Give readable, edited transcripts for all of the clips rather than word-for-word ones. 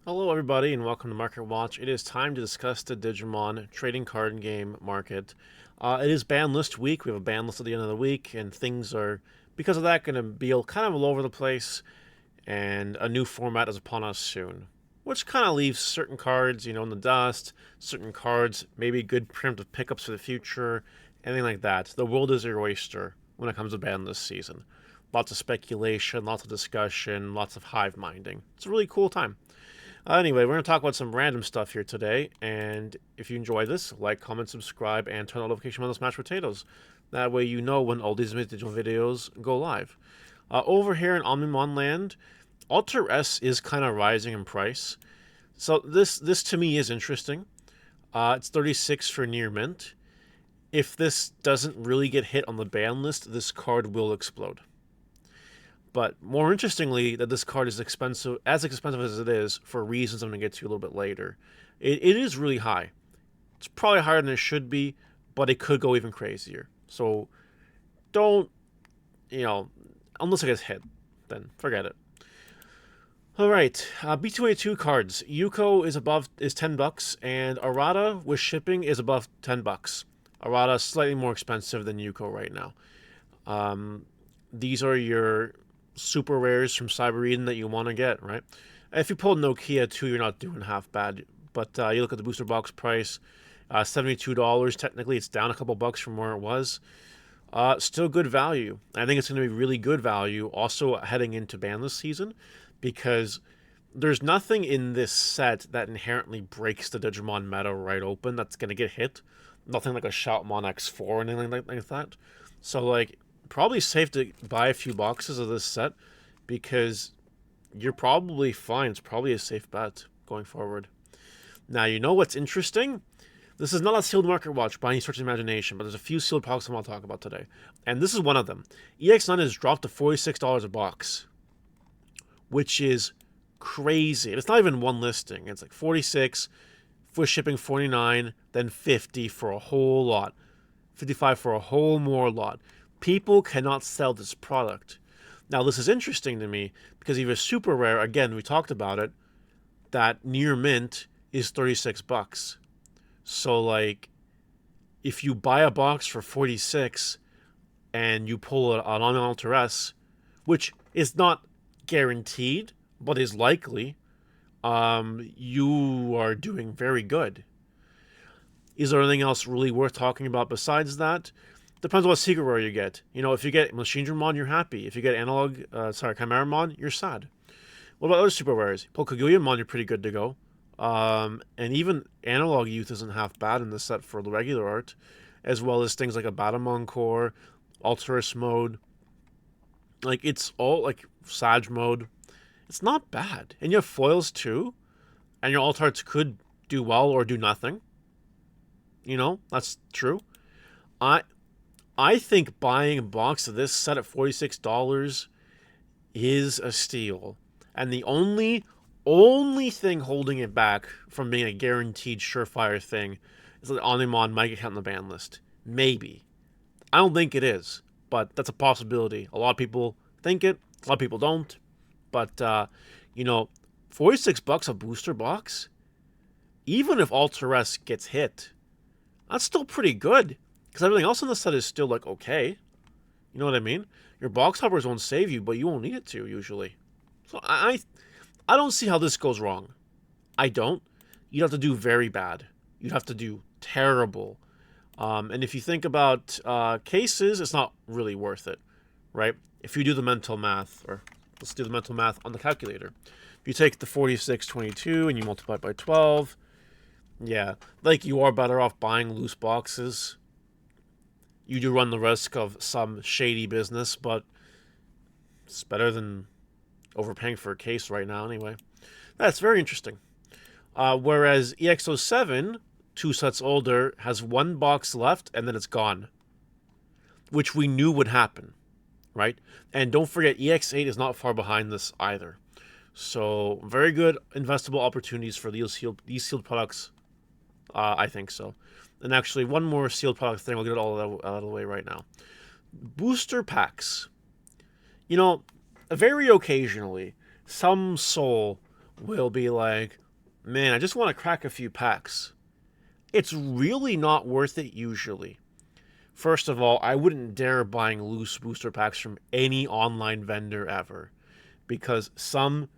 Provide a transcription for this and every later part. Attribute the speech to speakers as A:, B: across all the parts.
A: Hello, everybody, and welcome to Market Watch. It is time to discuss the Digimon trading card game market. It is ban list week. We have a ban list at the end of the week, and things are, because of that, going to be kind of all over the place, and a new format is upon us soon, which kind of leaves certain cards, in the dust, certain cards, maybe good preemptive pickups for the future, anything like that. The world is your oyster when it comes to ban list season. Lots of speculation, lots of discussion, lots of hive minding. It's a really cool time. Anyway, we're going to talk about some random stuff here today, and if you enjoy this, like, comment, subscribe, and turn on notification on the smashed potatoes. That way you know when all these digital videos go live. Over here in Omnimon land, Alter S is kind of rising in price. So this to me is interesting. It's 36 for near mint. If this doesn't really get hit on the ban list, this card will explode. But more interestingly, that this card is expensive as it is for reasons I'm going to get to a little bit later. It is really high. It's probably higher than it should be, but it could go even crazier. So don't, unless it gets hit, then forget it. All right, B2A2 cards. Yuko is $10, and Arata with shipping is above $10. Arata is slightly more expensive than Yuko right now. These are your super rares from Cyber Eden that you want to get, right? If you pull Nokia too, you're not doing half bad. But you look at the booster box price, $72. Technically, it's down a couple bucks from where it was. Still good value. I think it's going to be really good value also heading into banless season, because there's nothing in this set that inherently breaks the Digimon meta right open that's going to get hit. Nothing like a Shoutmon X4 or anything like that. So, probably safe to buy a few boxes of this set because you're probably fine. It's probably a safe bet going forward. Now, you know what's interesting? This is not a sealed market watch by any stretch of imagination, but there's a few sealed products I want to talk about today. And this is one of them. EX9 has dropped to $46 a box, which is crazy. And it's not even one listing. It's like 46 for shipping, 49, then 50 for a whole lot, 55 for a whole more lot. People cannot sell this product. Now, this is interesting to me because if it's super rare, again, we talked about it, that near mint is $36. So, if you buy a box for 46 and you pull it on Alter S, which is not guaranteed, but is likely, you are doing very good. Is there anything else really worth talking about besides that? Depends on what secret rare you get. If you get Machinedramon, you're happy. If you get Chimeramon, you're sad. What about other super rares? Pull Kaguyamon, you're pretty good to go. And even Analog Youth isn't half bad in this set for the regular art, as well as things like a Batamon Core, Alterous mode. It's all, Sag mode. It's not bad. And you have foils too, and your alt arts could do well or do nothing. That's true. I think buying a box of this set at $46 is a steal. And the only thing holding it back from being a guaranteed surefire thing is that Omnimon might get hit on the ban list. Maybe. I don't think it is, but that's a possibility. A lot of people think it, a lot of people don't. But, $46 a booster box, even if Alter S gets hit, that's still pretty good. Because everything else in the set is still, okay. You know what I mean? Your box hoppers won't save you, but you won't need it to, usually. So I don't see how this goes wrong. I don't. You'd have to do very bad. You'd have to do terrible. And if you think about cases, it's not really worth it, right? If you do the mental math, or let's do the mental math on the calculator. If you take the 4622 and you multiply it by 12, yeah, you are better off buying loose boxes. You do run the risk of some shady business, but it's better than overpaying for a case right now anyway. That's very interesting. Whereas EX07, 2 sets older, has 1 box left and then it's gone, which we knew would happen, right? And don't forget, EX8 is not far behind this either. So very good investable opportunities for these sealed products. I think so. And actually, one more sealed product thing. I'll get it all out of the way right now. Booster packs. Very occasionally, some soul will be like, man, I just want to crack a few packs. It's really not worth it usually. First of all, I wouldn't dare buying loose booster packs from any online vendor ever because some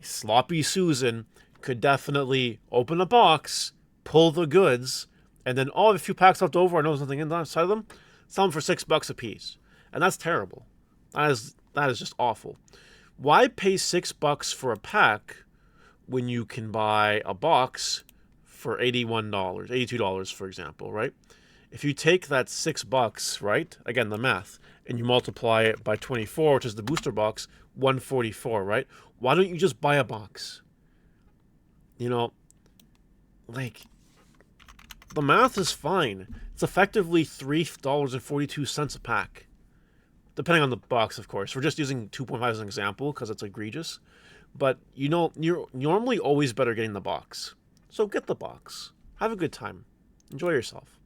A: sloppy Susan could definitely open a box, pull the goods, and then, oh, a few packs left over. I know there's nothing inside of them. Sell them for $6 a piece, and that's terrible. That is just awful. Why pay $6 for a pack when you can buy a box for $81, $82, for example, right? If you take that $6, right? Again, the math, and you multiply it by 24, which is the booster box, 144, right? Why don't you just buy a box? You know, like, the math is fine. It's effectively $3.42 a pack. Depending on the box, of course. We're just using 2.5 as an example because it's egregious. But, you're normally always better getting the box. So get the box. Have a good time. Enjoy yourself.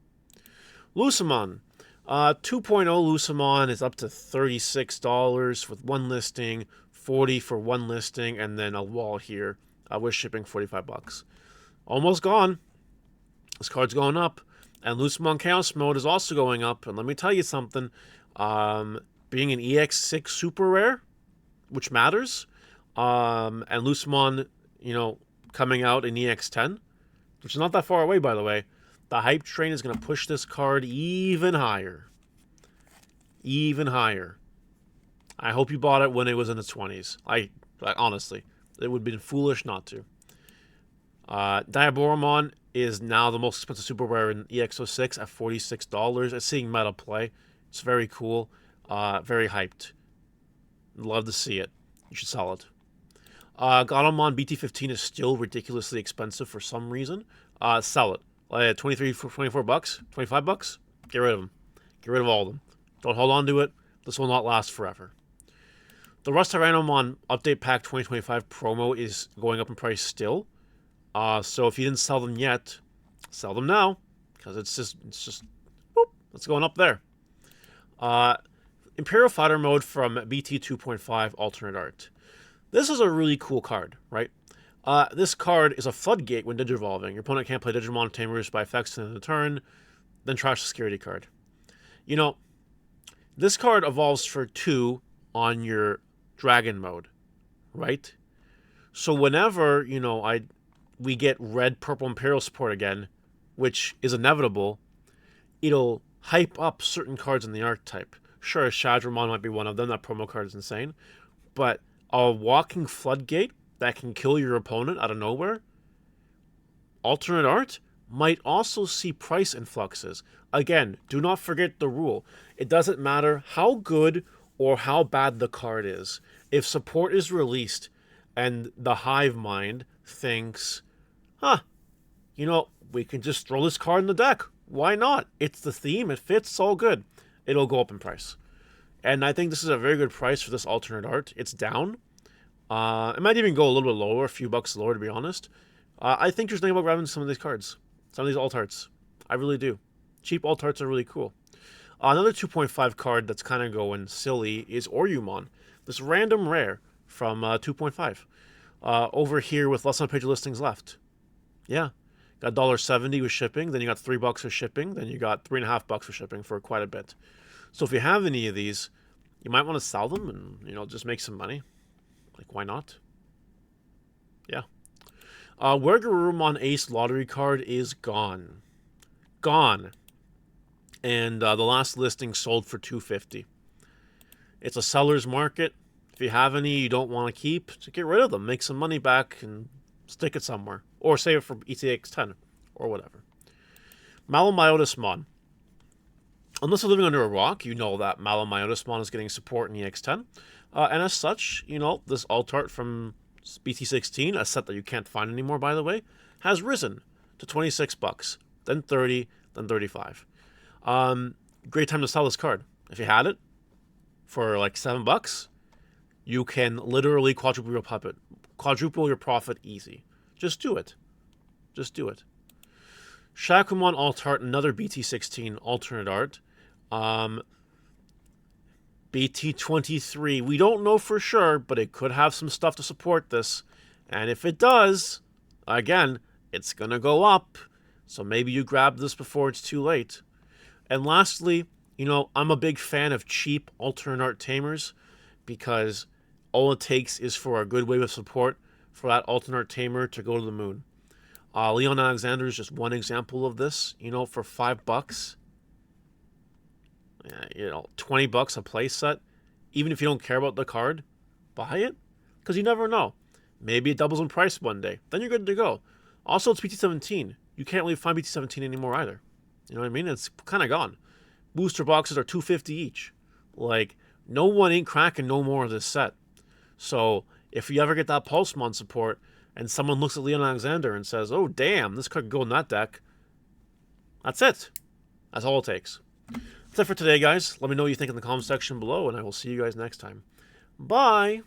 A: Lucemon. 2.0 Lucemon is up to $36 with one listing, $40 for one listing, and then a wall here with shipping $45. Almost gone. This card's going up. And Lucemon Chaos Mode is also going up. And let me tell you something. Being an EX6 super rare, which matters, and Lucemon, coming out in EX10, which is not that far away, by the way, the hype train is going to push this card even higher. Even higher. I hope you bought it when it was in its 20s. I honestly, it would have been foolish not to. Diaboromon is now the most expensive super rare in EX06 at $46. It's seeing meta play. It's very cool. Very hyped. Love to see it. You should sell it. Gatomon BT15 is still ridiculously expensive for some reason. Sell it. 23 for $24, $25. Get rid of them. Get rid of all of them. Don't hold on to it. This will not last forever. The Rust Tyrannomon Update Pack 2025 promo is going up in price still. So if you didn't sell them yet, sell them now because it's just boop, it's going up there. Imperial Fighter Mode from BT 2.5 Alternate Art. This is a really cool card, right? This card is a floodgate when Digivolving. Your opponent can't play Digimon Tamers by effects in the turn, then trash the security card. This card evolves for 2 on your Dragon mode, right? So whenever, we get red, purple, Imperial support again, which is inevitable, it'll hype up certain cards in the archetype. Sure, Shadramon might be one of them. That promo card is insane. But a walking floodgate that can kill your opponent out of nowhere, alternate art, might also see price influxes. Again, do not forget the rule. It doesn't matter how good or how bad the card is. If support is released and the hive mind thinks, we can just throw this card in the deck. Why not? It's the theme. It fits. It's all good. It'll go up in price. And I think this is a very good price for this alternate art. It's down. It might even go a little bit lower, a few bucks lower, to be honest. I think there's nothing about grabbing some of these cards. Some of these alt arts. I really do. Cheap alt arts are really cool. Another 2.5 card that's kind of going silly is Oryumon. This random rare from 2.5. Over here with less than a page of listings left. Yeah. Got $1.70 with shipping, then you got $3 for shipping, then you got $3.50 for shipping for quite a bit. So if you have any of these, you might want to sell them and, just make some money. Like, why not? Yeah. Wergarurumon Ace Lottery card is gone. Gone. And the last listing sold for $250. It's a seller's market. If you have any you don't want to keep, just get rid of them. Make some money back and stick it somewhere. Or save it for ETX10 or whatever. Malomyotismon. Unless you're living under a rock, you know that Malomyotismon is getting support in EX10. And as such, this alt art from BT16, a set that you can't find anymore, by the way, has risen to $26, then $30, then $35. Great time to sell this card. If you had it for like $7, you can literally quadruple your profit easy. Just do it. Just do it. Shakumon alt art, another BT16 alternate art. BT23, we don't know for sure, but it could have some stuff to support this. And if it does, again, it's going to go up. So maybe you grab this before it's too late. And lastly, I'm a big fan of cheap alternate art tamers because all it takes is for a good wave of support for that alternate art tamer to go to the moon. Leon Alexander is just one example of this. For $5, $20 a play set. Even if you don't care about the card, buy it because you never know. Maybe it doubles in price one day. Then you're good to go. Also, it's BT17. You can't really find BT17 anymore either. You know what I mean? It's kind of gone. Booster boxes are $250 each. Like, no one ain't cracking no more of this set. So, if you ever get that Pulsemon support and someone looks at Leon Alexander and says, oh, damn, this could go in that deck, that's it. That's all it takes. That's it for today, guys. Let me know what you think in the comment section below, and I will see you guys next time. Bye!